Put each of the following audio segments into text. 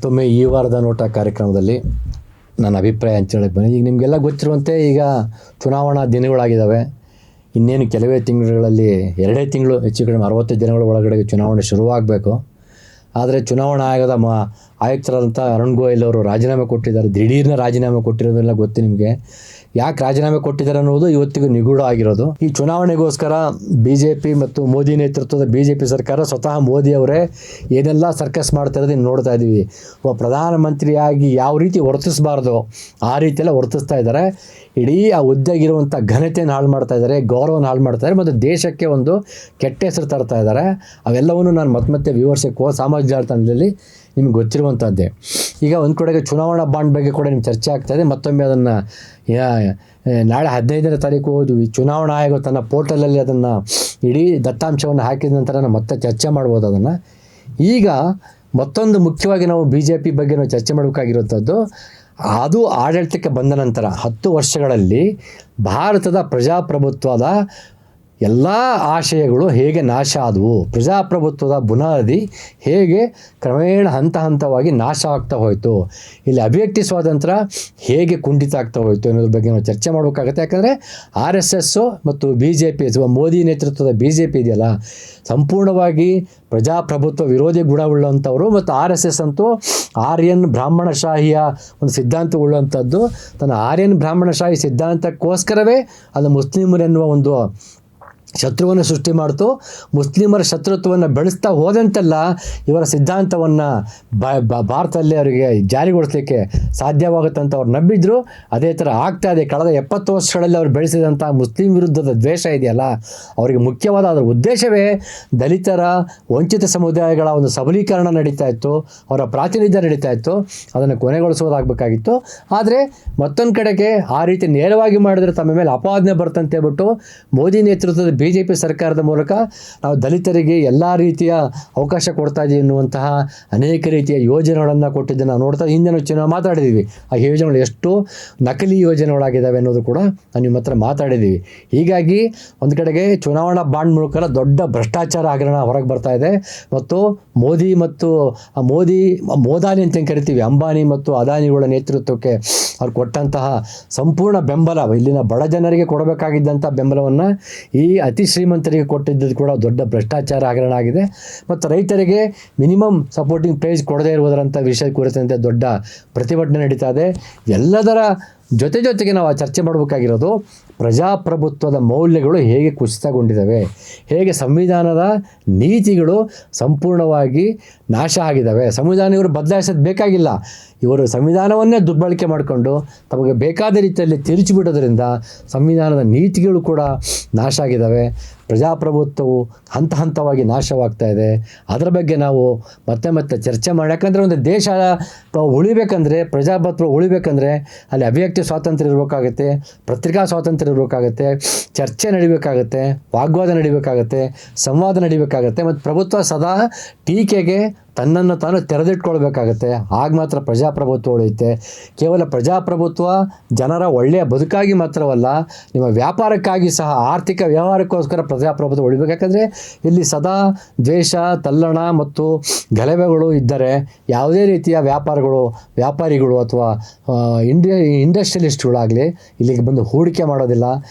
ಮತ್ತೊಮ್ಮೆ ಈ ವಾರದ ನೋಟ ಕಾರ್ಯಕ್ರಮದಲ್ಲಿ ನನ್ನ ಅಭಿಪ್ರಾಯ ಹಂಚಿಕೊಳ್ಳಕ್ಕೆ ಬನ್ನಿ. ಈಗ ನಿಮಗೆಲ್ಲ ಗೊತ್ತಿರುವಂತೆ ಈಗ ಚುನಾವಣಾ ದಿನಗಳಾಗಿದ್ದಾವೆ. ಇನ್ನೇನು ಕೆಲವೇ ತಿಂಗಳುಗಳಲ್ಲಿ 2 ತಿಂಗಳು ಹೆಚ್ಚು ಕಡಿಮೆ 60 ದಿನಗಳ ಒಳಗಡೆ ಚುನಾವಣೆ ಶುರುವಾಗಬೇಕು. ಆದರೆ ಚುನಾವಣಾ ಆಯೋಗದ ಆಯುಕ್ತರಾದಂಥ ಅರುಣ್ ಗೋಯಲ್ ಅವರು ರಾಜೀನಾಮೆ ಕೊಟ್ಟಿದ್ದಾರೆ. ದಿಢೀರ್ನ ರಾಜೀನಾಮೆ ಕೊಟ್ಟಿರೋದೆಲ್ಲ ಗೊತ್ತು ನಿಮಗೆ. ಯಾಕೆ ರಾಜೀನಾಮೆ ಕೊಟ್ಟಿದ್ದಾರೆ ಅನ್ನೋದು ಇವತ್ತಿಗೂ ನಿಗೂಢ ಆಗಿರೋದು. ಈ ಚುನಾವಣೆಗೋಸ್ಕರ BJP ಮತ್ತು ಮೋದಿ ನೇತೃತ್ವದ BJP ಸರ್ಕಾರ ಸ್ವತಃ ಮೋದಿ ಅವರೇ ಏನೆಲ್ಲ ಸರ್ಕಸ್ ಮಾಡ್ತಾ ಇರೋದನ್ನು ನೋಡ್ತಾ ಇದ್ದೀವಿ. ಪ್ರಧಾನಮಂತ್ರಿಯಾಗಿ ಯಾವ ರೀತಿ ವರ್ತಿಸಬಾರ್ದು ಆ ರೀತಿಯೆಲ್ಲ ವರ್ತಿಸ್ತಾ ಇದ್ದಾರೆ. ಇಡೀ ಆ ಹುದ್ದೆಗಿರುವಂಥ ಘನತೆಯನ್ನು ಹಾಳು ಮಾಡ್ತಾ ಇದ್ದಾರೆ, ಗೌರವವನ್ನು ಹಾಳು ಮಾಡ್ತಾ ಇದ್ದಾರೆ, ಮತ್ತು ದೇಶಕ್ಕೆ ಒಂದು ಕೆಟ್ಟ ಹೆಸರು ತರ್ತಾ ಇದ್ದಾರೆ. ಅವೆಲ್ಲವನ್ನು ನಾನು ಮತ್ತೆ ವಿವರಿಸಕ್ಕೆ ಸಾಮಾಜಿಕ ಜಾಲತಾಣದಲ್ಲಿ ನಿಮ್ಗೆ ಗೊತ್ತಿರುವಂಥದ್ದೇ. ಈಗ ಒಂದು ಕಡೆಗೆ ಚುನಾವಣಾ ಬಾಂಡ್ ಬಗ್ಗೆ ಕೂಡ ನಿಮ್ಗೆ ಚರ್ಚೆ ಆಗ್ತಾಯಿದೆ. ಮತ್ತೊಮ್ಮೆ ಅದನ್ನು ನಾಳೆ 15ನೇ ತಾರೀಕು ಚುನಾವಣಾ ಆಯೋಗ ತನ್ನ ಪೋರ್ಟಲಲ್ಲಿ ಅದನ್ನು ಇಡೀ ದತ್ತಾಂಶವನ್ನು ಹಾಕಿದ ನಂತರ ನಾವು ಮತ್ತೆ ಚರ್ಚೆ ಮಾಡ್ಬೋದು ಅದನ್ನು. ಈಗ ಮತ್ತೊಂದು ಮುಖ್ಯವಾಗಿ ನಾವು BJP ಬಗ್ಗೆ ನಾವು ಚರ್ಚೆ ಮಾಡಬೇಕಾಗಿರುವಂಥದ್ದು, ಅದು ಆಡಳಿತಕ್ಕೆ ಬಂದ ನಂತರ 10 ವರ್ಷಗಳಲ್ಲಿ ಭಾರತದ ಪ್ರಜಾಪ್ರಭುತ್ವದ ಎಲ್ಲ ಆಶಯಗಳು ಹೇಗೆ ನಾಶ ಆದವು, ಪ್ರಜಾಪ್ರಭುತ್ವದ ಬುನಾದಿ ಹೇಗೆ ಕ್ರಮೇಣ ಹಂತವಾಗಿ ನಾಶ ಆಗ್ತಾ ಹೋಯಿತು, ಇಲ್ಲಿ ಅಭಿವ್ಯಕ್ತಿ ಸ್ವಾತಂತ್ರ್ಯ ಹೇಗೆ ಕುಂಠಿತ ಆಗ್ತಾ ಹೋಯಿತು ಅನ್ನೋದ್ರ ಬಗ್ಗೆ ನಾವು ಚರ್ಚೆ ಮಾಡಬೇಕಾಗುತ್ತೆ. ಯಾಕಂದರೆ RSS ಮತ್ತು BJP ಅಥವಾ ಮೋದಿ ನೇತೃತ್ವದ BJP ಇದೆಯಲ್ಲ, ಸಂಪೂರ್ಣವಾಗಿ ಪ್ರಜಾಪ್ರಭುತ್ವ ವಿರೋಧಿ ಗುಣವುಳ್ಳಂಥವರು. ಮತ್ತು RSS ಅಂತೂ ಆರ್ಯನ್ ಬ್ರಾಹ್ಮಣಶಾಹಿಯ ಒಂದು ಸಿದ್ಧಾಂತವುಳ್ಳಂಥದ್ದು. ತನ್ನ ಆರ್ಯನ್ ಬ್ರಾಹ್ಮಣಶಾಹಿ ಸಿದ್ಧಾಂತಕ್ಕೋಸ್ಕರವೇ ಅದು ಮುಸ್ಲಿಮರೆನ್ನುವ ಒಂದು ಶತ್ರುವನ್ನು ಸೃಷ್ಟಿ ಮಾಡ್ತು. ಮುಸ್ಲಿಮರ ಶತ್ರುತ್ವವನ್ನು ಬೆಳೆಸ್ತಾ ಹೋದಂತೆಲ್ಲ ಇವರ ಸಿದ್ಧಾಂತವನ್ನು ಭಾರತದಲ್ಲಿ ಅವರಿಗೆ ಜಾರಿಗೊಳಿಸಲಿಕ್ಕೆ ಸಾಧ್ಯವಾಗುತ್ತೆ ಅಂತ ಅವ್ರು ನಂಬಿದ್ರು. ಅದೇ ಥರ ಆಗ್ತಾ ಇದೆ. ಕಳೆದ 70 ವರ್ಷಗಳಲ್ಲಿ ಅವರು ಬೆಳೆಸಿದಂಥ ಮುಸ್ಲಿಂ ವಿರುದ್ಧದ ದ್ವೇಷ ಇದೆಯಲ್ಲ, ಅವರಿಗೆ ಮುಖ್ಯವಾದ ಅದರ ಉದ್ದೇಶವೇ ದಲಿತರ, ವಂಚಿತ ಸಮುದಾಯಗಳ ಒಂದು ಸಬಲೀಕರಣ ನಡೀತಾ ಇತ್ತು, ಅವರ ಪ್ರಾತಿನಿಧ್ಯ ನಡೀತಾ ಇತ್ತು. ಅದನ್ನು ಕೊನೆಗೊಳಿಸೋದಾಗಬೇಕಾಗಿತ್ತು. ಆದರೆ ಮತ್ತೊಂದು ಕಡೆಗೆ ಆ ರೀತಿ ನೇರವಾಗಿ ಮಾಡಿದ್ರೆ ತಮ್ಮ ಮೇಲೆ ಅಪಾದನೆ ಬರ್ತಂತ ಹೇಳ್ಬಿಟ್ಟು ಮೋದಿ ನೇತೃತ್ವದ BJP ಸರ್ಕಾರದ ಮೂಲಕ ನಾವು ದಲಿತರಿಗೆ ಎಲ್ಲ ರೀತಿಯ ಅವಕಾಶ ಕೊಡ್ತಾ ಇದ್ದೀವಿ ಎನ್ನುವಂತಹ ಅನೇಕ ರೀತಿಯ ಯೋಜನೆಗಳನ್ನು ಕೊಟ್ಟಿದ್ದನ್ನು ನಾವು ನೋಡ್ತಾ ಹಿಂದೆ ನಾವು ಮಾತಾಡಿದ್ದೀವಿ. ಆ ಯೋಜನೆಗಳು ಎಷ್ಟು ನಕಲಿ ಯೋಜನೆಗಳಾಗಿದ್ದಾವೆ ಅನ್ನೋದು ಕೂಡ ನಾವು ನಿಮ್ಮ ಹತ್ರ ಮಾತಾಡಿದ್ದೀವಿ. ಹೀಗಾಗಿ ಒಂದು ಕಡೆಗೆ ಚುನಾವಣಾ ಬಾಂಡ್ ಮೂಲಕ ದೊಡ್ಡ ಭ್ರಷ್ಟಾಚಾರ ಹಗರಣ ಹೊರಗೆ ಬರ್ತಾ ಇದೆ. ಮತ್ತು ಮೋದಿ ಮತ್ತು ಮೋದಾನಿ ಅಂತ ಕರಿತೀವಿ, ಅಂಬಾನಿ ಮತ್ತು ಅದಾನಿಗಳ ನೇತೃತ್ವಕ್ಕೆ ಅವ್ರು ಕೊಟ್ಟಂತಹ ಸಂಪೂರ್ಣ ಬೆಂಬಲ, ಇಲ್ಲಿನ ಬಡ ಜನರಿಗೆ ಕೊಡಬೇಕಾಗಿದ್ದಂಥ ಬೆಂಬಲವನ್ನು ಈ ಅತಿ ಶ್ರೀಮಂತರಿಗೆ ಕೊಟ್ಟಿದ್ದು ಕೂಡ ದೊಡ್ಡ ಭ್ರಷ್ಟಾಚಾರ ಹಗರಣ ಆಗಿದೆ. ಮತ್ತು ರೈತರಿಗೆ ಮಿನಿಮಮ್ ಸಪೋರ್ಟಿಂಗ್ ಪ್ರೈಸ್ ಕೊಡದೇ ಇರುವುದರಂಥ ವಿಷಯ ಕುರಿತಂತೆ ದೊಡ್ಡ ಪ್ರತಿಭಟನೆ ನಡೀತಾ ಇದೆ. ಎಲ್ಲದರ ಜೊತೆಗೆ ನಾವು ಚರ್ಚೆ ಮಾಡಬೇಕಾಗಿರೋದು ಪ್ರಜಾಪ್ರಭುತ್ವದ ಮೌಲ್ಯಗಳು ಹೇಗೆ ಕುಸಿತಗೊಂಡಿದ್ದಾವೆ, ಹೇಗೆ ಸಂವಿಧಾನದ ನೀತಿಗಳು ಸಂಪೂರ್ಣವಾಗಿ ನಾಶ ಆಗಿದ್ದಾವೆ. ಸಂವಿಧಾನ ಇವರು ಬದಲಾಯಿಸೋದು ಬೇಕಾಗಿಲ್ಲ. ಇವರು ಸಂವಿಧಾನವನ್ನೇ ದುರ್ಬಳಕೆ ಮಾಡಿಕೊಂಡು ತಮಗೆ ಬೇಕಾದ ರೀತಿಯಲ್ಲಿ ತಿರುಚಿಬಿಡೋದ್ರಿಂದ ಸಂವಿಧಾನದ ನೀತಿಗಳು ಕೂಡ ನಾಶ ಆಗಿದ್ದಾವೆ. ಪ್ರಜಾಪ್ರಭುತ್ವವು ಹಂತವಾಗಿ ನಾಶವಾಗ್ತಾ ಇದೆ. ಅದರ ಬಗ್ಗೆ ನಾವು ಮತ್ತೆ ಚರ್ಚೆ ಮಾಡಿ. ಯಾಕಂದರೆ ಒಂದು ದೇಶ ಉಳಿಬೇಕಂದ್ರೆ, ಪ್ರಜಾಪ್ರಭುತ್ವ ಉಳಿಬೇಕಂದ್ರೆ ಅಲ್ಲಿ ಅಭಿವ್ಯಕ್ತಿ ಸ್ವಾತಂತ್ರ್ಯ ಇರಬೇಕಾಗತ್ತೆ, ಪತ್ರಿಕಾ ಸ್ವಾತಂತ್ರ್ಯ ಇರಬೇಕಾಗತ್ತೆ, ಚರ್ಚೆ ನಡಿಬೇಕಾಗತ್ತೆ, ವಾಗ್ವಾದ ನಡಿಬೇಕಾಗತ್ತೆ, ಸಂವಾದ ನಡಿಬೇಕಾಗತ್ತೆ. ಮತ್ತು ಪ್ರಭುತ್ವ ಸದಾ ಟೀಕೆಗೆ ತನ್ನನ್ನು ತಾನು ತೆರೆದಿಟ್ಕೊಳ್ಬೇಕಾಗತ್ತೆ. ಆಗ ಮಾತ್ರ ಪ್ರಜಾಪ್ರಭುತ್ವ ಉಳಿಯುತ್ತೆ. ಕೇವಲ ಪ್ರಜಾಪ್ರಭುತ್ವ ಜನರ ಒಳ್ಳೆಯ ಬದುಕಾಗಿ ಮಾತ್ರವಲ್ಲ, ನಿಮ್ಮ ವ್ಯಾಪಾರಕ್ಕಾಗಿ ಸಹ, ಆರ್ಥಿಕ ವ್ಯವಹಾರಕ್ಕೋಸ್ಕರ ಪ್ರಜಾಪ್ರಭುತ್ವ ಉಳಿಬೇಕು. ಯಾಕಂದರೆ ಇಲ್ಲಿ ಸದಾ ದ್ವೇಷ, ತಲ್ಲಣ ಮತ್ತು ಗಲಭೆಗಳು ಇದ್ದರೆ ಯಾವುದೇ ರೀತಿಯ ವ್ಯಾಪಾರಿಗಳು ಅಥವಾ ಇಂಡಸ್ಟ್ರಿಯಲಿಸ್ಟ್ಗಳಾಗಲಿ ಇಲ್ಲಿಗೆ ಬಂದು ಹೂಡಿಕೆ ಮಾಡೋದಿಲ್ಲ.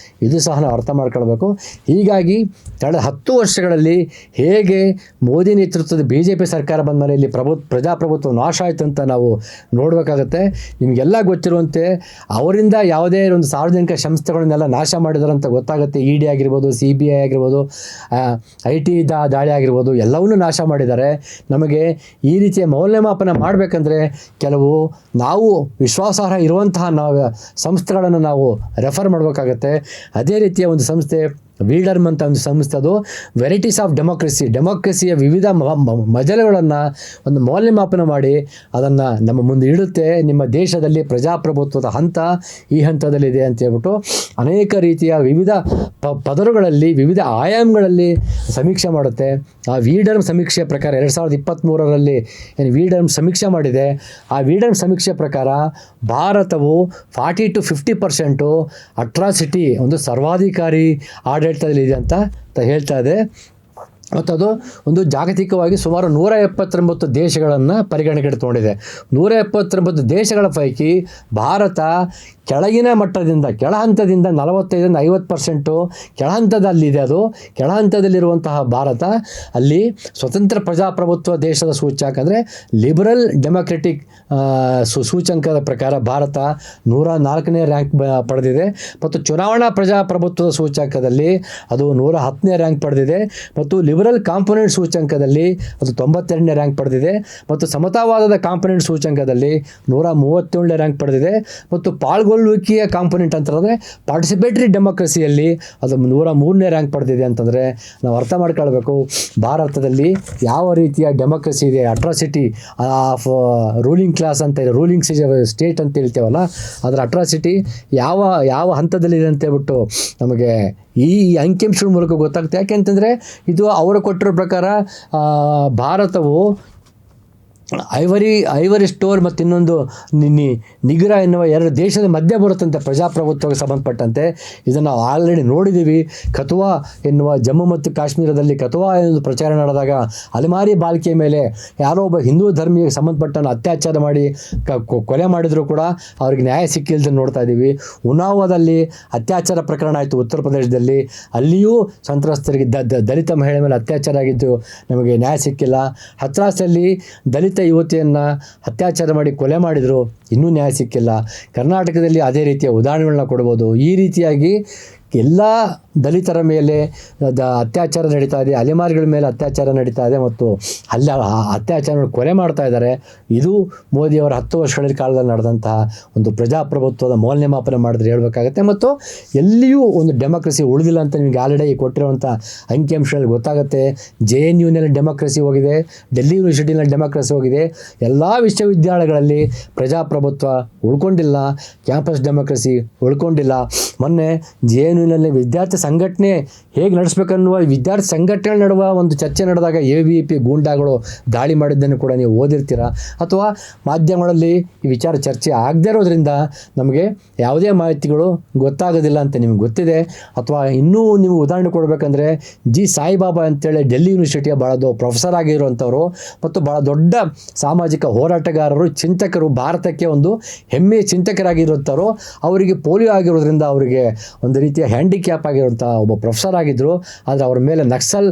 ಇದು ಸಹ ನಾವು ಅರ್ಥ ಮಾಡ್ಕೊಳ್ಬೇಕು. ಹೀಗಾಗಿ ಕಳೆದ 10 ವರ್ಷಗಳಲ್ಲಿ ಹೇಗೆ ಮೋದಿ ನೇತೃತ್ವದ BJP ಸರ್ಕಾರ ಬಂದ ಮೇಲೆ ಇಲ್ಲಿ ಪ್ರಜಾಪ್ರಭುತ್ವ ನಾಶ ಆಯಿತು ಅಂತ ನಾವು ನೋಡಬೇಕಾಗತ್ತೆ. ನಿಮಗೆಲ್ಲ ಗೊತ್ತಿರುವಂತೆ ಅವರಿಂದ ಯಾವುದೇ ಒಂದು ಸಾರ್ವಜನಿಕ ಸಂಸ್ಥೆಗಳನ್ನೆಲ್ಲ ನಾಶ ಮಾಡಿದಾರೆ ಅಂತ ಗೊತ್ತಾಗುತ್ತೆ. ED ಆಗಿರ್ಬೋದು, CBI ಆಗಿರ್ಬೋದು, IT ದಾಳಿ ಆಗಿರ್ಬೋದು, ಎಲ್ಲವನ್ನೂ ನಾಶ ಮಾಡಿದ್ದಾರೆ. ನಮಗೆ ಈ ರೀತಿಯ ಮೌಲ್ಯಮಾಪನ ಮಾಡಬೇಕಂದ್ರೆ ಕೆಲವು ನಾವು ವಿಶ್ವಾಸಾರ್ಹ ಇರುವಂತಹ ಸಂಸ್ಥೆಗಳನ್ನು ನಾವು ರೆಫರ್ ಮಾಡಬೇಕಾಗತ್ತೆ. ಅದೇ ರೀತಿಯ ಒಂದು ಸಂಸ್ಥೆ ವೀಡರ್ಮ್ ಅಂತ ಒಂದು ಸಂಸ್ಥೆ, ಅದು ವೆರೈಟೀಸ್ ಆಫ್ ಡೆಮೋಕ್ರಸಿಯ ವಿವಿಧ ಮಜಲುಗಳನ್ನು ಒಂದು ಮೌಲ್ಯಮಾಪನ ಮಾಡಿ ಅದನ್ನು ನಮ್ಮ ಮುಂದೆ ಇಡುತ್ತೆ. ನಿಮ್ಮ ದೇಶದಲ್ಲಿ ಪ್ರಜಾಪ್ರಭುತ್ವದ ಈ ಹಂತದಲ್ಲಿದೆ ಅಂತ ಹೇಳ್ಬಿಟ್ಟು ಅನೇಕ ರೀತಿಯ ವಿವಿಧ ಪದರುಗಳಲ್ಲಿ, ವಿವಿಧ ಆಯಾಮಗಳಲ್ಲಿ ಸಮೀಕ್ಷೆ ಮಾಡುತ್ತೆ. ಆ ವೀಡರ್ಮ್ ಸಮೀಕ್ಷೆಯ ಪ್ರಕಾರ 2023ರಲ್ಲಿ ಏನು ವೀಡರ್ಮ್ ಸಮೀಕ್ಷೆ ಮಾಡಿದೆ, ಆ ವೀಡರ್ಮ್ ಸಮೀಕ್ಷೆ ಪ್ರಕಾರ ಭಾರತವು 40 to 50% ಅಟ್ರಾಸಿಟಿ, ಒಂದು ಸರ್ವಾಧಿಕಾರಿ ಆಡಳಿತದಲ್ಲಿದೆ ಅಂತ ಹೇಳ್ತಾ ಇದೆ. ಮತ್ತು ಅದು ಒಂದು ಜಾಗತಿಕವಾಗಿ ಸುಮಾರು 179 ದೇಶಗಳನ್ನು ಪರಿಗಣನೆಗೆ ತೊಗೊಂಡಿದೆ. 179 ದೇಶಗಳ ಪೈಕಿ ಭಾರತ ಕೆಳಗಿನ ಮಟ್ಟದಿಂದ ಕೆಳಹಂತದಿಂದ 45-50% ಕೆಳಹಂತದಲ್ಲಿದೆ. ಅದು ಕೆಳಹಂತದಲ್ಲಿರುವಂತಹ ಭಾರತ ಅಲ್ಲಿ ಸ್ವತಂತ್ರ ಪ್ರಜಾಪ್ರಭುತ್ವ ದೇಶದ ಸೂಚ್ಯಂಕ ಅಂದರೆ ಲಿಬರಲ್ ಡೆಮೊಕ್ರೆಟಿಕ್ ಸೂಚ್ಯಂಕದ ಪ್ರಕಾರ ಭಾರತ 104ನೇ ರ್ಯಾಂಕ್ ಪಡೆದಿದೆ. ಮತ್ತು ಚುನಾವಣಾ ಪ್ರಜಾಪ್ರಭುತ್ವದ ಸೂಚ್ಯಂಕದಲ್ಲಿ ಅದು 110ನೇ ರ್ಯಾಂಕ್ ಪಡೆದಿದೆ. ಮತ್ತು ಲಿಬರಲ್ ಕಾಂಪೊನೆಂಟ್ ಸೂಚ್ಯಂಕದಲ್ಲಿ ಅದು 92ನೇ ರ್ಯಾಂಕ್ ಪಡೆದಿದೆ. ಮತ್ತು ಸಮತಾವಾದದ ಕಾಂಪೊನೆಂಟ್ ಸೂಚ್ಯಂಕದಲ್ಲಿ 137ನೇ ರ್ಯಾಂಕ್ ಪಡೆದಿದೆ. ಮತ್ತು ಪಾಲ್ಗೊಳ್ಳುವಿಕೆಯ ಕಾಂಪೊನೆಂಟ್ ಅಂತಂದರೆ ಪಾರ್ಟಿಸಿಪೇಟರಿ ಡೆಮೋಕ್ರಸಿಯಲ್ಲಿ ಅದು 103ನೇ ರ್ಯಾಂಕ್ ಪಡೆದಿದೆ. ಅಂತಂದರೆ ನಾವು ಅರ್ಥ ಮಾಡ್ಕೊಳ್ಬೇಕು, ಭಾರತದಲ್ಲಿ ಯಾವ ರೀತಿಯ ಡೆಮೋಕ್ರಸಿ ಇದೆ, ಅಟ್ರಾಸಿಟಿ ಆಫ್ ರೂಲಿಂಗ್ ಕ್ಲಾಸ್ ಅಂತ ಇದೆ, ರೂಲಿಂಗ್ ಸ್ಟೇಟ್ ಅಂತ ಹೇಳ್ತೇವಲ್ಲ, ಅದರ ಅಟ್ರಾಸಿಟಿ ಯಾವ ಹಂತದಲ್ಲಿದೆ ಅಂತ ಹೇಳ್ಬಿಟ್ಟು ನಮಗೆ ಈ ಅಂಕಿಅಂಶಗಳ ಮೂಲಕ ಗೊತ್ತಾಗುತ್ತೆ. ಯಾಕೆಂತಂದರೆ ಇದು ಅವರು ಕೊಟ್ಟಿರೋ ಪ್ರಕಾರ ಭಾರತವು ಐವರಿ ಸ್ಟೋರ್ ಮತ್ತು ಇನ್ನೊಂದು ನಿಗ್ರ ಎನ್ನುವ 2 ದೇಶದ ಮಧ್ಯೆ ಬರುತ್ತಂತೆ ಪ್ರಜಾಪ್ರಭುತ್ವಕ್ಕೆ ಸಂಬಂಧಪಟ್ಟಂತೆ. ಇದನ್ನು ನಾವು ಆಲ್ರೆಡಿ ನೋಡಿದ್ದೀವಿ. ಕಥುವಾ ಎನ್ನುವ ಜಮ್ಮು ಮತ್ತು ಕಾಶ್ಮೀರದಲ್ಲಿ ಕಥುವಾ ಎನ್ನುವುದು ಪ್ರಚಾರ ನಡೆದಾಗ ಅಲೆಮಾರಿ ಬಾಲಿಕೆಯ ಮೇಲೆ ಯಾರೋ ಒಬ್ಬ ಹಿಂದೂ ಧರ್ಮಿಗೆ ಸಂಬಂಧಪಟ್ಟನ್ನು ಅತ್ಯಾಚಾರ ಮಾಡಿ ಕೊಲೆ ಮಾಡಿದರೂ ಕೂಡ ಅವ್ರಿಗೆ ನ್ಯಾಯ ಸಿಕ್ಕಿಲ್ಲದೆ ನೋಡ್ತಾ ಇದ್ದೀವಿ. ಉನ್ನಾವದಲ್ಲಿ ಅತ್ಯಾಚಾರ ಪ್ರಕರಣ ಆಯಿತು ಉತ್ತರ ಪ್ರದೇಶದಲ್ಲಿ, ಅಲ್ಲಿಯೂ ಸಂತ್ರಸ್ತರಿಗೆ ದಲಿತ ಮಹಿಳೆ ಮೇಲೆ ಅತ್ಯಾಚಾರ ಆಗಿದ್ದು ನಮಗೆ ನ್ಯಾಯ ಸಿಕ್ಕಿಲ್ಲ. ಹತ್ರಾಸಲ್ಲಿ ದಲಿತ ಯುವತಿಯನ್ನು ಅತ್ಯಾಚಾರ ಮಾಡಿ ಕೊಲೆ ಮಾಡಿದರು, ಇನ್ನೂ ನ್ಯಾಯ ಸಿಕ್ಕಿಲ್ಲ. ಕರ್ನಾಟಕದಲ್ಲಿ ಅದೇ ರೀತಿಯ ಉದಾಹರಣೆಗಳನ್ನ ಕೊಡ್ಬೋದು. ಈ ರೀತಿಯಾಗಿ ಎಲ್ಲ ದಲಿತರ ಮೇಲೆ ಅತ್ಯಾಚಾರ ನಡೀತಾ ಇದೆ, ಅಲೆಮಾರಿಗಳ ಮೇಲೆ ಅತ್ಯಾಚಾರ ನಡೀತಾ ಇದೆ ಮತ್ತು ಅಲ್ಲಿ ಅತ್ಯಾಚಾರ ಕೊಲೆ ಮಾಡ್ತಾ ಇದ್ದಾರೆ. ಇದು ಮೋದಿಯವರ 10 ವರ್ಷಗಳ ಕಾಲದಲ್ಲಿ ನಡೆದಂತಹ ಒಂದು ಪ್ರಜಾಪ್ರಭುತ್ವದ ಮೌಲ್ಯಮಾಪನ ಮಾಡಿದ್ರೆ ಹೇಳಬೇಕಾಗತ್ತೆ. ಮತ್ತು ಎಲ್ಲಿಯೂ ಒಂದು ಡೆಮೋಕ್ರಸಿ ಉಳಿದಿಲ್ಲ ಅಂತ ನಿಮಗೆ ಆಲ್ರೆಡಿ ಕೊಟ್ಟಿರುವಂಥ ಅಂಕಿಅಂಶಗಳಲ್ಲಿ ಗೊತ್ತಾಗುತ್ತೆ. JNUನಲ್ಲಿ ಡೆಮೋಕ್ರಸಿ ಹೋಗಿದೆ, ಡೆಲ್ಲಿ ಯೂನಿವರ್ಸಿಟಿನಲ್ಲಿ ಡೆಮೋಕ್ರಸಿ ಹೋಗಿದೆ, ಎಲ್ಲ ವಿಶ್ವವಿದ್ಯಾಲಯಗಳಲ್ಲಿ ಪ್ರಜಾಪ್ರಭುತ್ವ ಉಳ್ಕೊಂಡಿಲ್ಲ, ಕ್ಯಾಂಪಸ್ ಡೆಮೋಕ್ರಸಿ ಉಳ್ಕೊಂಡಿಲ್ಲ. ಮೊನ್ನೆ JNUನಲ್ಲಿ ವಿದ್ಯಾರ್ಥಿ ಸಂಘಟನೆ ಹೇಗೆ ನಡೆಸಬೇಕನ್ನುವ ವಿದ್ಯಾರ್ಥಿ ಸಂಘಟನೆ ನಡುವ ಒಂದು ಚರ್ಚೆ ನಡೆದಾಗ AVP ಗೂಂಡಾಗಳು ದಾಳಿ ಮಾಡಿದ್ದನ್ನು ಕೂಡ ನೀವು ಓದಿರ್ತೀರ. ಅಥವಾ ಮಾಧ್ಯಮಗಳಲ್ಲಿ ಈ ವಿಚಾರ ಚರ್ಚೆ ಆಗದೇ ಇರೋದ್ರಿಂದ ನಮಗೆ ಯಾವುದೇ ಮಾಹಿತಿಗಳು ಗೊತ್ತಾಗೋದಿಲ್ಲ ಅಂತ ನಿಮ್ಗೆ ಗೊತ್ತಿದೆ. ಅಥವಾ ಇನ್ನೂ ನೀವು ಉದಾಹರಣೆ ಕೊಡಬೇಕಂದ್ರೆ ಸಾಯಿಬಾಬಾ ಅಂತೇಳಿ ಡೆಲ್ಲಿ ಯೂನಿವರ್ಸಿಟಿಯ ಭಾಳ ಪ್ರೊಫೆಸರ್ ಆಗಿರುವಂಥವ್ರು ಮತ್ತು ಭಾಳ ದೊಡ್ಡ ಸಾಮಾಜಿಕ ಹೋರಾಟಗಾರರು, ಚಿಂತಕರು, ಭಾರತಕ್ಕೆ ಒಂದು ಹೆಮ್ಮೆಯ ಚಿಂತಕರಾಗಿರುವಂಥವ್ರು. ಅವರಿಗೆ ಪೋಲಿಯೋ ಆಗಿರೋದ್ರಿಂದ ಅವರಿಗೆ ಒಂದು ರೀತಿಯ ಹ್ಯಾಂಡಿಕ್ಯಾಪ್ ಆಗಿರುವಂಥ ಒಬ್ಬ ಪ್ರೊಫೆಸರ್ ಆಗಿದ್ದರು. ಆದರೆ ಅವ್ರ ಮೇಲೆ ನಕ್ಸಲ್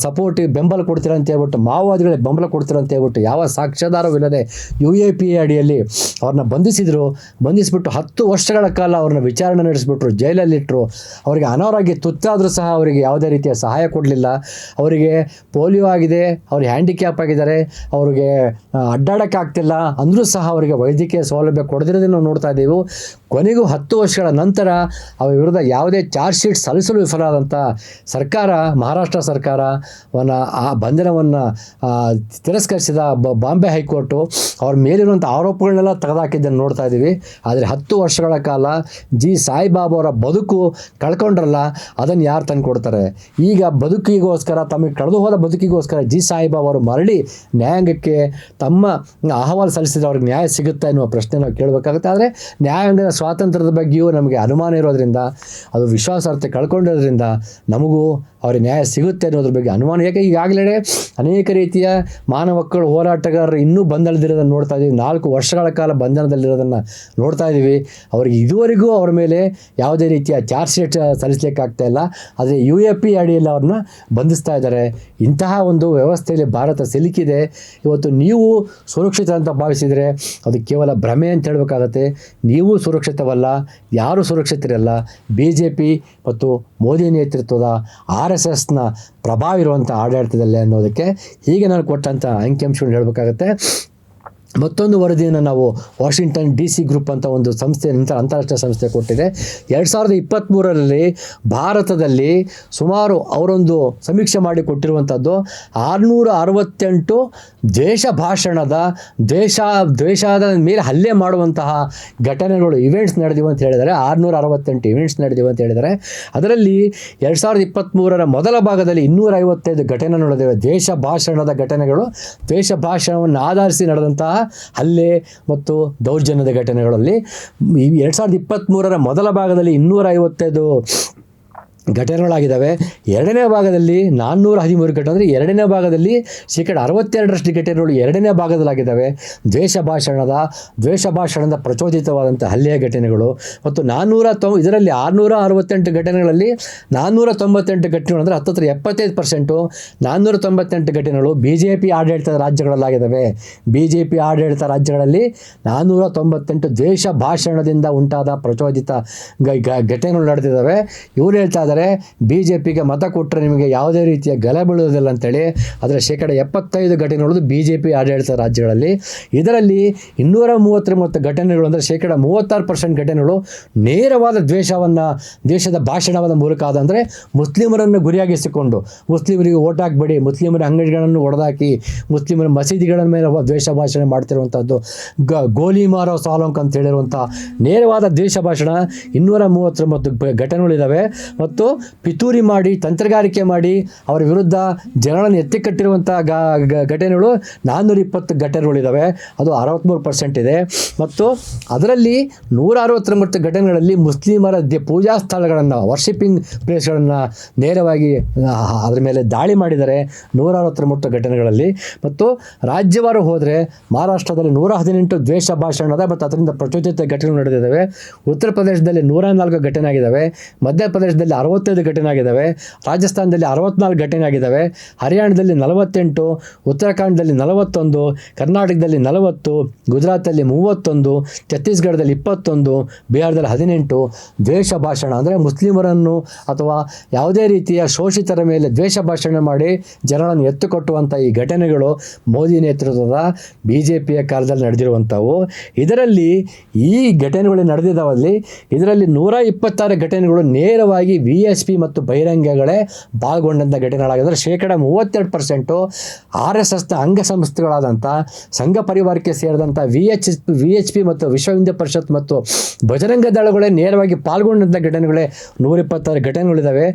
ಸಪೋರ್ಟಿವ್ ಬೆಂಬಲ ಕೊಡ್ತೀರಾ ಅಂತ ಹೇಳ್ಬಿಟ್ಟು, ಮಾವೋವಾದಿಗಳಿಗೆ ಬೆಂಬಲ ಕೊಡ್ತೀರಾ ಅಂತ ಹೇಳ್ಬಿಟ್ಟು ಯಾವ ಸಾಕ್ಷ್ಯಾಧಾರವಿಲ್ಲದೆ UAPA ಅಡಿಯಲ್ಲಿ ಅವ್ರನ್ನ ಬಂಧಿಸಿಬಿಟ್ಟು 10 ವರ್ಷಗಳ ಕಾಲ ಅವ್ರನ್ನ ವಿಚಾರಣೆ ನಡೆಸಿಬಿಟ್ರು, ಜೈಲಲ್ಲಿಟ್ಟರು. ಅವರಿಗೆ ಅನಾರೋಗ್ಯ ತುತ್ತಾದರೂ ಸಹ ಅವರಿಗೆ ಯಾವುದೇ ರೀತಿಯ ಸಹಾಯ ಕೊಡಲಿಲ್ಲ. ಅವರಿಗೆ ಪೋಲಿಯೋ ಆಗಿದೆ, ಅವ್ರಿಗೆ ಹ್ಯಾಂಡಿಕ್ಯಾಪ್ ಆಗಿದ್ದಾರೆ, ಅವ್ರಿಗೆ ಅಡ್ಡಾಡೋಕ್ಕಾಗ್ತಿಲ್ಲ ಅಂದರೂ ಸಹ ಅವರಿಗೆ ವೈದ್ಯಕೀಯ ಸೌಲಭ್ಯ ಕೊಡದಿರೋದನ್ನು ನಾವು ನೋಡ್ತಾ ಇದ್ದೀವಿ. ಕೊನೆಗೂ 10 ವರ್ಷಗಳ ನಂತರ ಅವರ ವಿರುದ್ಧ ಯಾವುದೇ ಚಾರ್ಜ್ ಶೀಟ್ ಸಲ್ಲಿಸಲು ವಿಫಲವಾದಂಥ ಸರ್ಕಾರ, ಮಹಾರಾಷ್ಟ್ರ ಸರ್ಕಾರವನ್ನು ಆ ಬಂಧನವನ್ನು ತಿರಸ್ಕರಿಸಿದ ಬಾಂಬೆ ಹೈಕೋರ್ಟು ಅವ್ರ ಮೇಲಿರುವಂಥ ಆರೋಪಗಳನ್ನೆಲ್ಲ ತೆಗೆದುಹಾಕಿದ್ದನ್ನು ನೋಡ್ತಾ ಇದ್ದೀವಿ. ಆದರೆ 10 ವರ್ಷಗಳ ಕಾಲ ಸಾಯಿಬಾಬಾ ಅವರ ಬದುಕು ಕಳ್ಕೊಂಡ್ರಲ್ಲ, ಅದನ್ನು ಯಾರು ತಂದು ಕೊಡ್ತಾರೆ? ಈಗ ಬದುಕಿಗೋಸ್ಕರ, ತಮಗೆ ಕಳೆದು ಹೋದ ಬದುಕಿಗೋಸ್ಕರ ಸಾಯಿಬಾಬಾ ಅವರು ಮರಳಿ ನ್ಯಾಯಾಂಗಕ್ಕೆ ತಮ್ಮ ಅಹವಾಲು ಸಲ್ಲಿಸಿದ್ರೆ ಅವ್ರಿಗೆ ನ್ಯಾಯ ಸಿಗುತ್ತೆ ಎನ್ನುವ ಪ್ರಶ್ನೆ ನಾವು ಕೇಳಬೇಕಾಗುತ್ತೆ. ಆದರೆ ನ್ಯಾಯಾಂಗದ ಸ್ವಾತಂತ್ರ್ಯದ ಬಗ್ಗೆಯೂ ನಮಗೆ ಅನುಮಾನ ಇರೋದ್ರಿಂದ, ಅದು ವಿಶ್ವಾಸಾರ್ಹತೆ ಕಳ್ಕೊಂಡಿರೋದ್ರಿಂದ ನಮಗೂ ಅವ್ರಿಗೆ ನ್ಯಾಯ ಸಿಗುತ್ತೆ ಅನ್ನೋದ್ರ ಬಗ್ಗೆ ಅನುಮಾನ. ಯಾಕೆ ಈಗಾಗಲೇ ಅನೇಕ ರೀತಿಯ ಮಾನವ ಹಕ್ಕುಗಳ ಹೋರಾಟಗಾರರು ಇನ್ನೂ ಬಂಧನದಲ್ಲಿರೋದನ್ನು ನೋಡ್ತಾ ಇದ್ದೀವಿ. 4 ವರ್ಷಗಳ ಕಾಲ ಬಂಧನದಲ್ಲಿರೋದನ್ನು ನೋಡ್ತಾ ಇದ್ದೀವಿ. ಅವರಿಗೆ ಇದುವರೆಗೂ ಅವ್ರ ಮೇಲೆ ಯಾವುದೇ ರೀತಿಯ ಚಾರ್ಜ್ ಶೀಟ್ ಸಲ್ಲಿಸಲಿಕ್ಕಾಗ್ತಾ ಇಲ್ಲ. ಆದರೆ UAPA ಅಡಿಯಲ್ಲಿ ಅವ್ರನ್ನ ಬಂಧಿಸ್ತಾ ಇದ್ದಾರೆ. ಇಂತಹ ಒಂದು ವ್ಯವಸ್ಥೆಯಲ್ಲಿ ಭಾರತ ಸಿಲುಕಿದೆ. ಇವತ್ತು ನೀವು ಸುರಕ್ಷಿತ ಅಂತ ಭಾವಿಸಿದರೆ ಅದು ಕೇವಲ ಭ್ರಮೆ ಅಂತ ಹೇಳಬೇಕಾಗತ್ತೆ. ನೀವು ಸುರಕ್ಷಿತವಲ್ಲ, ಯಾರೂ ಸುರಕ್ಷಿತರಲ್ಲ. BJP ಮತ್ತು ಮೋದಿ ನೇತೃತ್ವದ RSSನ ಪ್ರಭಾವ ಇರುವಂಥ ಆಡಳಿತದಲ್ಲೇ ಅನ್ನೋದಕ್ಕೆ ಹೀಗೆ ನಾನು ಕೊಟ್ಟಂಥ ಅಂಕಿಅಂಶಗಳನ್ನ ಹೇಳಬೇಕಾಗತ್ತೆ. ಮತ್ತೊಂದು ವರದಿಯನ್ನು ನಾವು ವಾಷಿಂಗ್ಟನ್ DC ಗ್ರೂಪ್ ಅಂತ ಒಂದು ಸಂಸ್ಥೆ, ಅಂತಾರಾಷ್ಟ್ರೀಯ ಸಂಸ್ಥೆ ಕೊಟ್ಟಿದೆ. 2023ರಲ್ಲಿ ಭಾರತದಲ್ಲಿ ಸುಮಾರು ಅವರೊಂದು ಸಮೀಕ್ಷೆ ಮಾಡಿ ಕೊಟ್ಟಿರುವಂಥದ್ದು 668 ದ್ವೇಷದ ಮೇಲೆ ಹಲ್ಲೆ ಮಾಡುವಂತಹ ಘಟನೆಗಳು, ಇವೆಂಟ್ಸ್ ನಡೆದಿವೆ ಅಂತ ಹೇಳಿದ್ದಾರೆ. 668 ಇವೆಂಟ್ಸ್ ನಡೆದಿವೆ ಅಂತ ಹೇಳಿದ್ದಾರೆ. ಅದರಲ್ಲಿ 2023ರ ಮೊದಲ ಭಾಗದಲ್ಲಿ 255 ಘಟನೆ ನಡೆದಿವೆ. ದ್ವೇಷ ಭಾಷಣದ ಘಟನೆಗಳು, ದ್ವೇಷ ಭಾಷಣವನ್ನು ಆಧರಿಸಿ ನಡೆದಂತಹ ಹಲ್ಲೆ ಮತ್ತು ದೌರ್ಜನ್ಯದ ಘಟನೆಗಳಲ್ಲಿ 2023ರ ಮೊದಲ ಭಾಗದಲ್ಲಿ 255 ಘಟನೆಗಳಾಗಿದ್ದಾವೆ. ಎರಡನೇ ಭಾಗದಲ್ಲಿ 413 ಘಟನೆ, ಅಂದರೆ ಎರಡನೇ ಭಾಗದಲ್ಲಿ 62% ಘಟನೆಗಳು ಎರಡನೇ ಭಾಗದಲ್ಲಾಗಿದ್ದಾವೆ. ದ್ವೇಷ ಭಾಷಣದ ಪ್ರಚೋದಿತವಾದಂಥ ಹಲ್ಲೆಯ ಘಟನೆಗಳು. ಮತ್ತು ಇದರಲ್ಲಿ 668 ಘಟನೆಗಳಲ್ಲಿ 498 ಘಟನೆಗಳು, ಅಂದರೆ ಹತ್ತತ್ರ 75%, 498 ಘಟನೆಗಳು BJP ಆಡಳಿತದ ರಾಜ್ಯಗಳಲ್ಲಾಗಿದ್ದಾವೆ. BJP ಆಡಳಿತ ರಾಜ್ಯಗಳಲ್ಲಿ 498 ದ್ವೇಷ ಭಾಷಣದಿಂದ ಉಂಟಾದ ಪ್ರಚೋದಿತ ಘಟನೆಗಳು ನಡೆದಿದ್ದಾವೆ. ಇವರು ಹೇಳ್ತಾ ಇದ್ದಾರೆ BJPಗೆ ಮತ ಕೊಟ್ಟರೆ ನಿಮಗೆ ಯಾವುದೇ ರೀತಿಯ ಗಲೆ ಬೀಳುವುದಿಲ್ಲ ಅಂತೇಳಿ. ಆದರೆ 75% ಘಟನೆಗಳು BJP ಆಡಳಿತ ರಾಜ್ಯಗಳಲ್ಲಿ. ಇದರಲ್ಲಿ 239 ಘಟನೆಗಳು, ಅಂದರೆ 36% ಘಟನೆಗಳು ನೇರವಾದ ದ್ವೇಷದ ಭಾಷಣವಾದ ಮೂಲಕ ಅಂದರೆ ಮುಸ್ಲಿಮರನ್ನು ಗುರಿಯಾಗಿಸಿಕೊಂಡು ಮುಸ್ಲಿಮರಿಗೆ ಓಟ್ ಹಾಕಬೇಡಿ, ಮುಸ್ಲಿಮರ ಅಂಗಡಿಗಳನ್ನು ಒಡೆದಾಕಿ, ಮುಸ್ಲಿಮರ ಮಸೀದಿಗಳ ಮೇಲೆ ದ್ವೇಷ ಭಾಷಣ ಮಾಡ್ತಿರುವಂಥದ್ದು, ಗೋಲಿ ಮಾರೋ ಸಾಲೋಂಕ್ ಅಂತ ಹೇಳಿರುವಂಥ ನೇರವಾದ ದ್ವೇಷ ಭಾಷಣ 239 ಘಟನೆಗಳಿದ್ದಾವೆ. ಮತ್ತು ಪಿತೂರಿ ಮಾಡಿ, ತಂತ್ರಗಾರಿಕೆ ಮಾಡಿ ಅವರ ವಿರುದ್ಧ ಜನಗಳನ್ನು ಎತ್ತಿಕಟ್ಟಿರುವಂಥ ಘಟನೆಗಳು 420 ಘಟನೆಗಳಿದ್ದಾವೆ. ಅದು 63% ಇದೆ. ಮತ್ತು ಅದರಲ್ಲಿ 169 ಘಟನೆಗಳಲ್ಲಿ ಮುಸ್ಲಿಮರ ಪೂಜಾ ಸ್ಥಳಗಳನ್ನು, ವರ್ಷಿಪಿಂಗ್ ಪ್ಲೇಸ್ಗಳನ್ನು ನೇರವಾಗಿ ಅದರ ಮೇಲೆ ದಾಳಿ ಮಾಡಿದ್ದಾರೆ 163 ಘಟನೆಗಳಲ್ಲಿ. ಮತ್ತು ರಾಜ್ಯವಾರು ಹೋದರೆ ಮಹಾರಾಷ್ಟ್ರದಲ್ಲಿ 118 ದ್ವೇಷ ಭಾಷಣದ ಮತ್ತು ಅದರಿಂದ ಪ್ರಚೋದಿತ ಘಟನೆಗಳು ನಡೆದಿದ್ದಾವೆ. ಉತ್ತರ ಪ್ರದೇಶದಲ್ಲಿ 104 ಘಟನೆ ಆಗಿದ್ದಾವೆ. ಮಧ್ಯಪ್ರದೇಶದಲ್ಲಿ 65 ಘಟನೆ ಆಗಿದ್ದಾವೆ. ರಾಜಸ್ಥಾನದಲ್ಲಿ 64 ಘಟನೆ ಆಗಿದ್ದಾವೆ. ಹರಿಯಾಣದಲ್ಲಿ 48, ಉತ್ತರಾಖಂಡದಲ್ಲಿ 41, ಕರ್ನಾಟಕದಲ್ಲಿ 40, ಗುಜರಾತಲ್ಲಿ 31, ಛತ್ತೀಸ್ಗಢದಲ್ಲಿ 21, ಬಿಹಾರದಲ್ಲಿ 18 ದ್ವೇಷ ಭಾಷಣ, ಅಂದರೆ ಮುಸ್ಲಿಮರನ್ನು ಅಥವಾ ಯಾವುದೇ ರೀತಿಯ ಶೋಷಿತರ ಮೇಲೆ ದ್ವೇಷ ಭಾಷಣ ಮಾಡಿ ಜನರನ್ನು ಎತ್ತುಕೊಟ್ಟುವಂಥ ಈ ಘಟನೆಗಳು ಮೋದಿ ನೇತೃತ್ವದ BJPಯ ಕಾಲದಲ್ಲಿ ನಡೆದಿರುವಂಥವು. ಇದರಲ್ಲಿ ಈ ಘಟನೆಗಳು ನಡೆದಿದ್ದಾವಲ್ಲಿ ಇದರಲ್ಲಿ 126 ಘಟನೆಗಳು ನೇರವಾಗಿ VSP ಮತ್ತು ಬಹಿರಂಗಗಳೇ ಪಾಲ್ಗೊಂಡಂಥ ಘಟನೆಗಳಾಗಿದ್ದರೆ 32% RSSನ ಅಂಗಸಂಸ್ಥೆಗಳಾದಂಥ ಸಂಘ ಪರಿವಾರಕ್ಕೆ ಸೇರಿದಂಥ VHP ಮತ್ತು ವಿಶ್ವ ಹಿಂದೂ ಪರಿಷತ್ ಮತ್ತು ಬಜರಂಗ ದಳಗಳೇ ನೇರವಾಗಿ ಪಾಲ್ಗೊಂಡಂಥ ಘಟನೆಗಳೇ 126 ಘಟನೆಗಳಿದ್ದಾವೆ.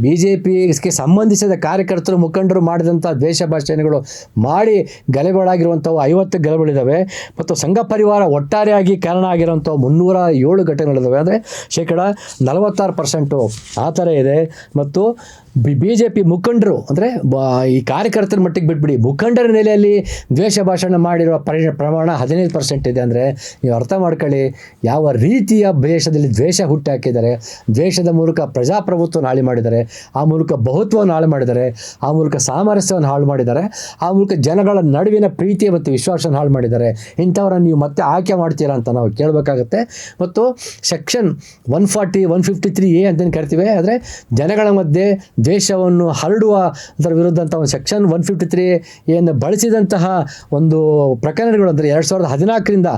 BJPಗೆ ಸಂಬಂಧಿಸಿದ ಕಾರ್ಯಕರ್ತರು, ಮುಖಂಡರು ಮಾಡಿದಂಥ ದ್ವೇಷ ಭಾಷಣಗಳು ಮಾಡಿ ಗಲಭೆಗಳಾಗಿರುವಂಥವು 50 ಗಲಭೆಗಳಿದ್ದಾವೆ. ಮತ್ತು ಸಂಘ ಪರಿವಾರ ಒಟ್ಟಾರೆಯಾಗಿ ಕಾರಣ ಆಗಿರುವಂಥವು 307 ಘಟನೆಗಳಿದ್ದಾವೆ, ಅಂದರೆ 46% ಆ ಥರ ಇದೆ. ಮತ್ತು BJP ಮುಖಂಡರು, ಅಂದರೆ ಈ ಕಾರ್ಯಕರ್ತರ ಮಟ್ಟಿಗೆ ಬಿಟ್ಬಿಡಿ, ಮುಖಂಡರ ನೆಲೆಯಲ್ಲಿ ದ್ವೇಷ ಭಾಷಣ ಮಾಡಿರುವ ಪ್ರಮಾಣ 15% ಇದೆ. ಅಂದರೆ ನೀವು ಅರ್ಥ ಮಾಡ್ಕೊಳ್ಳಿ ಯಾವ ರೀತಿಯ ದೇಶದಲ್ಲಿ ದ್ವೇಷ ಹುಟ್ಟಿ ಹಾಕಿದ್ದಾರೆ. ದ್ವೇಷದ ಮೂಲಕ ಪ್ರಜಾಪ್ರಭುತ್ವವನ್ನು ಹಾಳು ಮಾಡಿದ್ದಾರೆ, ಆ ಮೂಲಕ ಬಹುತ್ವವನ್ನು ಹಾಳು ಮಾಡಿದ್ದಾರೆ, ಆ ಮೂಲಕ ಸಾಮರಸ್ಯವನ್ನು ಹಾಳು ಮಾಡಿದ್ದಾರೆ, ಆ ಮೂಲಕ ಜನಗಳ ನಡುವಿನ ಪ್ರೀತಿ ಮತ್ತು ವಿಶ್ವಾಸವನ್ನು ಹಾಳು ಮಾಡಿದ್ದಾರೆ. ಇಂಥವರನ್ನು ನೀವು ಮತ್ತೆ ಆಯ್ಕೆ ಮಾಡ್ತೀರಾ ಅಂತ ನಾವು ಕೇಳಬೇಕಾಗತ್ತೆ. ಮತ್ತು ಸೆಕ್ಷನ್ 140, 153A ಅಂತೇನು ಕರಿತೀವಿ, ಆದರೆ ಜನಗಳ ಮಧ್ಯೆ ದ್ವೇಷವನ್ನು ಹರಡುವ ಅದರ ವಿರುದ್ಧ ಅಂತ ಒಂದು ಸೆಕ್ಷನ್ 153 ಬಳಸಿದಂತಹ ಒಂದು ಪ್ರಕರಣಗಳು, ಅಂದರೆ 2014ರಿಂದ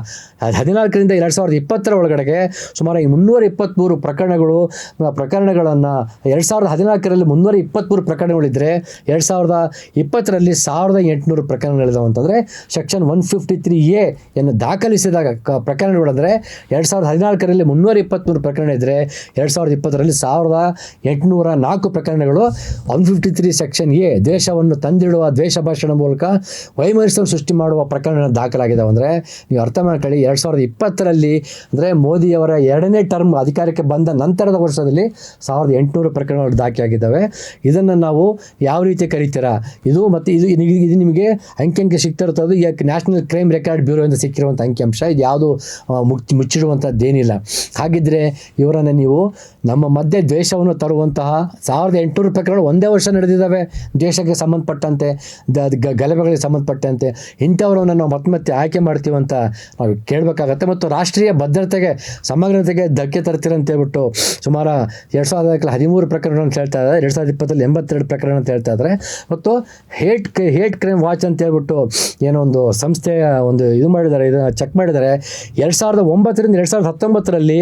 2020 ಒಳಗಡೆಗೆ ಸುಮಾರು 323 ಪ್ರಕರಣಗಳನ್ನು 2014ರಲ್ಲಿ 323 ಪ್ರಕರಣಗಳಿದ್ದರೆ 2020ರಲ್ಲಿ 1800 ಪ್ರಕರಣಗಳಿದಾವೆ. ಅಂತಂದರೆ ಸೆಕ್ಷನ್ 153A ದಾಖಲಿಸಿದ ಪ್ರಕರಣಗಳು, ಅಂದರೆ 2014ರಲ್ಲಿ 323 ಪ್ರಕರಣ ಇದ್ದರೆ 2020ರಲ್ಲಿ 1804 ಪ್ರಕರಣಗಳು 153 ಸೆಕ್ಷನ್ A ದ್ವೇಷವನ್ನು ತಂದಿಡುವ ದ್ವೇಷ ಭಾಷಣ ಮೂಲಕ ವೈಮನಸ್ಸನ್ನು ಸೃಷ್ಟಿ ಮಾಡುವ ಪ್ರಕರಣ ದಾಖಲಾಗಿದ್ದಾವೆ. ಅಂದರೆ ನೀವು ಅರ್ಥ ಮಾಡ್ಕೊಳ್ಳಿ, 2020ರಲ್ಲಿ ಅಂದರೆ ಮೋದಿಯವರ 2ನೇ ಟರ್ಮ್ ಅಧಿಕಾರಕ್ಕೆ ಬಂದ ನಂತರದ ವರ್ಷದಲ್ಲಿ 1800 ಪ್ರಕರಣಗಳು ದಾಖಲಾಗಿದ್ದಾವೆ. ಇದನ್ನು ನಾವು ಯಾವ ರೀತಿ ಕರಿತೀರಾ, ಇದು ಮತ್ತು ಇದು ನಿಮಗೆ ಅಂಕಿಅಂಶ ಸಿಗ್ತಿರ್ತದ್ದು ಈಗ ನ್ಯಾಷನಲ್ ಕ್ರೈಮ್ ರೆಕಾರ್ಡ್ ಬ್ಯೂರೋಯಿಂದ ಸಿಕ್ಕಿರುವಂಥ ಅಂಕಿಅಂಶ. ಇದು ಯಾವುದು ಮುಚ್ಚಿಡುವಂಥದ್ದೇನಿಲ್ಲ. ಹಾಗಿದ್ದರೆ ಇವರನ್ನು ನೀವು ನಮ್ಮ ಮಧ್ಯೆ ದ್ವೇಷವನ್ನು ತರುವಂತಹ 1800 ಪ್ರಕರಣಗಳು ಒಂದೇ ವರ್ಷ ನಡೆದಿದ್ದಾವೆ ದೇಶಕ್ಕೆ ಸಂಬಂಧಪಟ್ಟಂತೆ, ಗಲಭೆಗಳಿಗೆ ಸಂಬಂಧಪಟ್ಟಂತೆ. ಇಂಥವರನ್ನು ನಾವು ಮತ್ತೆ ಆಯ್ಕೆ ಮಾಡ್ತೀವಿ ಅಂತ ನಾವು ಕೇಳಬೇಕಾಗತ್ತೆ. ಮತ್ತು ರಾಷ್ಟ್ರೀಯ ಭದ್ರತೆಗೆ, ಸಮಗ್ರತೆಗೆ ಧಕ್ಕೆ ತರ್ತೀರಂತ ಹೇಳ್ಬಿಟ್ಟು ಸುಮಾರು 2013 ಪ್ರಕರಣ ಅಂತ ಹೇಳ್ತಾ ಇದ್ದಾರೆ, 2020ರಲ್ಲಿ 82 ಪ್ರಕರಣ ಅಂತ ಹೇಳ್ತಾ ಇದ್ದಾರೆ. ಮತ್ತು ಹೇಟ್ ಕ್ರೈಮ್ ವಾಚ್ ಅಂತ ಹೇಳ್ಬಿಟ್ಟು ಏನೋ ಒಂದು ಸಂಸ್ಥೆಯ ಒಂದು ಇದು ಮಾಡಿದ್ದಾರೆ, ಇದನ್ನು ಚೆಕ್ ಮಾಡಿದ್ದಾರೆ. 2009ರಿಂದ 2019ರಲ್ಲಿ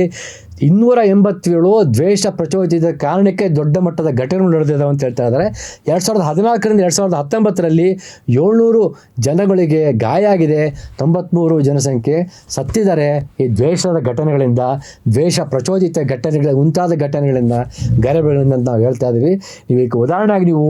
287 ದ್ವೇಷ ಪ್ರಚೋದಿತ ಕಾರಣಕ್ಕೆ ದೊಡ್ಡ ಮಟ್ಟದ ಘಟನೆಗಳು ನಡೆದಿದ್ದಾವೆ ಅಂತ ಹೇಳ್ತಾ ಇದ್ದಾರೆ. 2014ರಿಂದ 2019ರಲ್ಲಿ 700 ಜನಗಳಿಗೆ ಗಾಯ ಆಗಿದೆ, 93 ಜನಸಂಖ್ಯೆ ಸತ್ತಿದ್ದಾರೆ ಈ ದ್ವೇಷದ ಘಟನೆಗಳಿಂದ, ದ್ವೇಷ ಪ್ರಚೋದಿತ ಉಂಟಾದ ಘಟನೆಗಳಿಂದ, ಗಲಭೆಗಳಿಂದ ಅಂತ ನಾವು ಹೇಳ್ತಾ ಇದ್ದೀವಿ. ನೀವು ಉದಾಹರಣೆಯಾಗಿ ನೀವು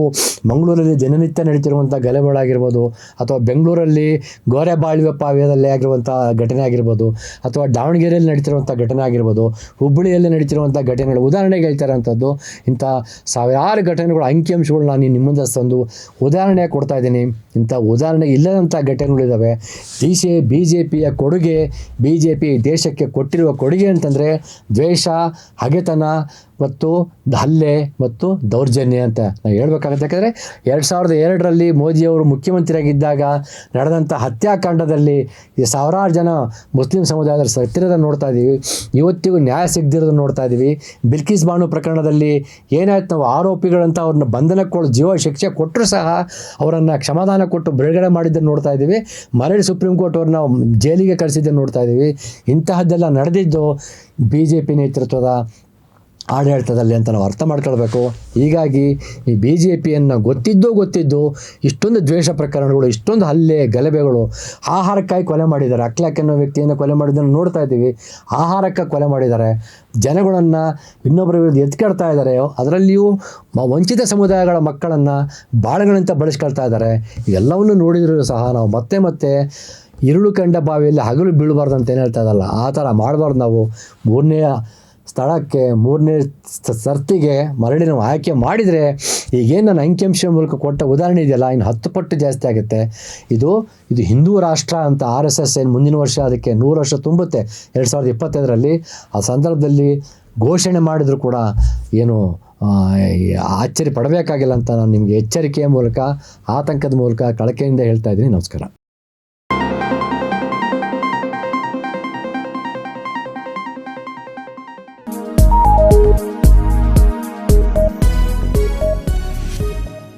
ಮಂಗಳೂರಲ್ಲಿ ದಿನನಿತ್ಯ ನಡೀತಿರುವಂಥ ಗಲಭೆಗಳಾಗಿರ್ಬೋದು, ಅಥವಾ ಬೆಂಗಳೂರಲ್ಲಿ ಗೋರೆಬಾಳುವೆ ಪಾವ್ಯದಲ್ಲಿ ಆಗಿರುವಂಥ ಘಟನೆ ಆಗಿರ್ಬೋದು, ಅಥವಾ ದಾವಣಗೆರೆಯಲ್ಲಿ ನಡೀತಿರುವಂಥ ಘಟನೆ ಆಗಿರ್ಬೋದು, ಹುಬ್ಬಳ್ಳಿಯಲ್ಲಿ ನಡೀತಿರುವಂಥ ಘಟನೆಗಳು ಉದಾಹರಣೆಗೆ ಹೇಳ್ತಾರಂಥದ್ದು. ಇಂಥ ಸಾವಿರಾರು ಘಟನೆಗಳು ಅಂಕಿಅಂಶಗಳು ನಾನು ನಿಮ್ಮ ಮುಂದೆ ತಂದು ಉದಾಹರಣೆ ಕೊಡ್ತಾ ಇದ್ದೀನಿ. ಇಂಥ ಉದಾಹರಣೆ ಇಲ್ಲದಂಥ ಘಟನೆಗಳಿದ್ದಾವೆ. ಬಿ ಜೆ ಪಿಯ ಕೊಡುಗೆ, ಬಿ ಜೆ ಪಿ ದೇಶಕ್ಕೆ ಕೊಟ್ಟಿರುವ ಕೊಡುಗೆ ಅಂತಂದರೆ ದ್ವೇಷ, ಹಗೆತನ ಮತ್ತು ಹಲ್ಲೆ ಮತ್ತು ದೌರ್ಜನ್ಯ ಅಂತ ನಾವು ಹೇಳ್ಬೇಕಾಗುತ್ತೆ. ಯಾಕಂದರೆ 2002ರಲ್ಲಿ ಮೋದಿಯವರು ಮುಖ್ಯಮಂತ್ರಿಯಾಗಿದ್ದಾಗ ನಡೆದಂಥ ಹತ್ಯಾಕಾಂಡದಲ್ಲಿ ಈ ಸಾವಿರಾರು ಜನ ಮುಸ್ಲಿಂ ಸಮುದಾಯದ ಸತ್ತಿರೋದನ್ನು ನೋಡ್ತಾ ಇದ್ದೀವಿ. ಇವತ್ತಿಗೂ ನ್ಯಾಯ ಸಿಗದಿರೋದನ್ನು ನೋಡ್ತಾ ಇದ್ದೀವಿ. ಬಿಲ್ಕಿಸ್ ಬಾನು ಪ್ರಕರಣದಲ್ಲಿ ಏನಾಯ್ತು, ನಾವು ಆರೋಪಿಗಳಂತ ಅವ್ರನ್ನ ಬಂಧನಕ್ಕೆ ಜೀವ ಶಿಕ್ಷೆ ಕೊಟ್ಟರು ಸಹ ಅವರನ್ನು ಕ್ಷಮಾದಾನ ಕೊಟ್ಟು ಬಿಡುಗಡೆ ಮಾಡಿದ್ದನ್ನು ನೋಡ್ತಾ ಇದ್ದೀವಿ. ಮರಳಿ ಸುಪ್ರೀಂ ಕೋರ್ಟ್ ಅವ್ರನ್ನ ಜೈಲಿಗೆ ಕಳಿಸಿದ್ದನ್ನು ನೋಡ್ತಾ ಇದ್ದೀವಿ. ಇಂತಹದ್ದೆಲ್ಲ ನಡೆದಿದ್ದು ಬಿ ಜೆ ಪಿ ನೇತೃತ್ವದ ಆಡಳಿತದಲ್ಲಿ ಅಂತ ನಾವು ಅರ್ಥ ಮಾಡ್ಕೊಳ್ಬೇಕು. ಹೀಗಾಗಿ ಈ ಬಿ ಜೆ ಪಿಯನ್ನು ಗೊತ್ತಿದ್ದು ಇಷ್ಟೊಂದು ದ್ವೇಷ ಪ್ರಕರಣಗಳು, ಇಷ್ಟೊಂದು ಹಲ್ಲೆ ಗಲಭೆಗಳು, ಆಹಾರಕ್ಕಾಗಿ ಕೊಲೆ ಮಾಡಿದ್ದಾರೆ. ಅಕ್ಲಾಕ್ ಅನ್ನೋ ವ್ಯಕ್ತಿಯನ್ನು ಕೊಲೆ ಮಾಡಿದ್ದನ್ನು ನೋಡ್ತಾ ಇದ್ದೀವಿ. ಆಹಾರಕ್ಕೆ ಕೊಲೆ ಮಾಡಿದ್ದಾರೆ, ಜನಗಳನ್ನು ಇನ್ನೊಬ್ಬರ ವಿರುದ್ಧ ಎತ್ಕೊಳ್ತಾ ಇದ್ದಾರೆ. ಅದರಲ್ಲಿಯೂ ವಂಚಿತ ಸಮುದಾಯಗಳ ಮಕ್ಕಳನ್ನು ಬಾಳೆಗಳಂತ ಬಳಸ್ಕೊಳ್ತಾ ಇದ್ದಾರೆ. ಇವೆಲ್ಲವನ್ನು ನೋಡಿದರೂ ಸಹ ನಾವು ಮತ್ತೆ ಇರುಳು ಕಂಡ ಬಾವಿಯಲ್ಲಿ ಹಗಲು ಬೀಳಬಾರ್ದು ಅಂತ ಏನು ಹೇಳ್ತಾ ಇದ್ದಲ್ಲ, ಆ ಥರ ಮಾಡಬಾರ್ದು. ನಾವು ಮೂರನೇ ಸ್ಥಳಕ್ಕೆ, ಮೂರನೇ ಸರ್ತಿಗೆ ಮರಳಿ ನಾವು ಆಯ್ಕೆ ಮಾಡಿದರೆ ಈಗೇನು ನಾನು ಅಂಕಿಅಂಶ ಮೂಲಕ ಕೊಟ್ಟ ಉದಾಹರಣೆ ಇದೆಯಲ್ಲ, ಇನ್ನು 10 ಪಟ್ಟು ಜಾಸ್ತಿ ಆಗುತ್ತೆ. ಇದು ಹಿಂದೂ ರಾಷ್ಟ್ರ ಅಂತ RSS ಏನು ಮುಂದಿನ ವರ್ಷ ಅದಕ್ಕೆ 100 ವರ್ಷ ತುಂಬುತ್ತೆ 2025ರಲ್ಲಿ. ಆ ಸಂದರ್ಭದಲ್ಲಿ ಘೋಷಣೆ ಮಾಡಿದರೂ ಕೂಡ ಏನು ಆಶ್ಚರ್ಯ ಪಡಬೇಕಾಗಿಲ್ಲ ಅಂತ ನಾನು ನಿಮಗೆ ಎಚ್ಚರಿಕೆಯ ಮೂಲಕ, ಆತಂಕದ ಮೂಲಕ, ಕಳಕೆಯಿಂದ ಹೇಳ್ತಾ ಇದ್ದೀನಿ. ನಮಸ್ಕಾರ.